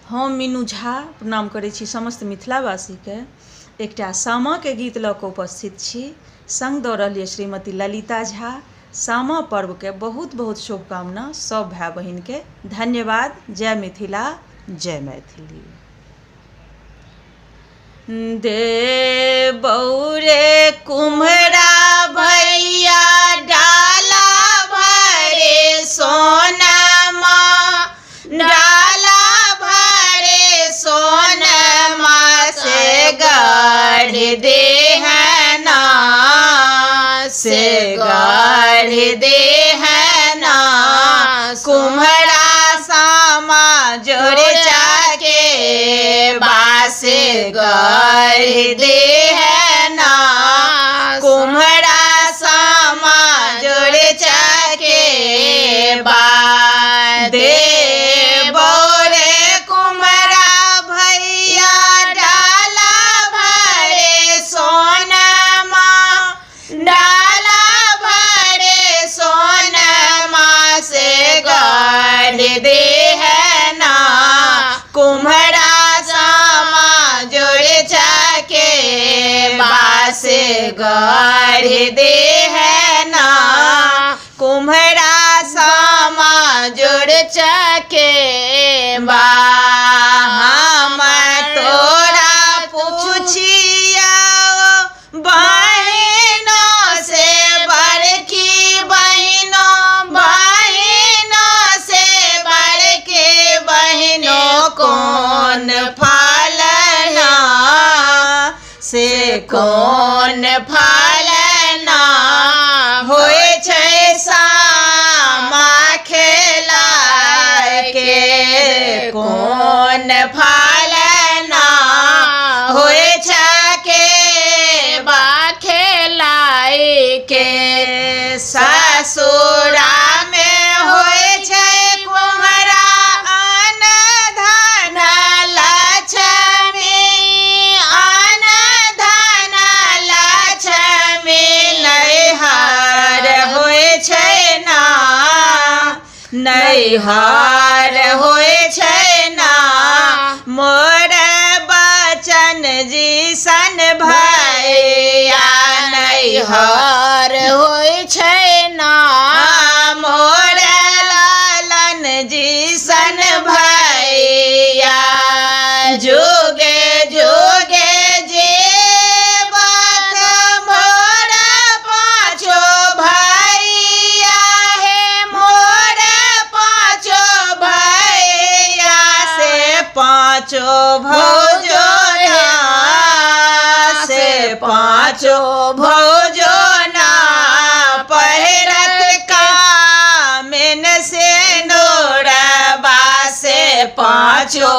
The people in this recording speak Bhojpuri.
हम मीनू झा प्रणाम करै छी समस्त मिथिलावासीके। एकटा सामाके गीत लऽ कऽ उपस्थित छी। संग दऽ रहल यऽ श्रीमती ललिता झा। सामा पर्वके बहुत बहुत शुभकामना सब भाइ बहिनके। धन्यवाद। जय मिथिला, जय मैथिली। दे बौरे कुम्हरा भैया डाला भरे सोनमा, डाला भरे सोनमा से गढ़ देहना, से गढ़ देहना। कुम्हरा सामा जोड़े चाके बास गढ़ देहना, कुम्हरा सामा जोड़े चाके बाद दे बौरे कुम्हरा भैया डाला भरे सोनमा, डाला भरे सोनमा से गढ़ देहना। कुम्हरा सामा जोड़े चाके बास गढ़ देहना, कुम्हरा सामा जोड़ चाके बा। हम तोरा पूछिया बहिनों से बड़की बहिनों, बहिनों से बड़की बहिनों कौन फलना, से कौन फलना होय छै सामा खेला के। कौन फलना होय छै के बा खेलाई के। ससुरा में होय छै कुम्हरा अन धन लक्ष्मी, अन धन लक्ष्मी। नैहर होय छै ना, नैहर होय छै ना। मोर बचन जी सन भैया नैहर होय छै ना। मोर लालन जी सन भैया जोगे जोगे जेबत मोर पाँचो भैया हे। मोर पाँचो भैया से पाँचो भौजो ना, से पाँचो भौजो ना। पहिरत कामिन से नोरबा से पाँचो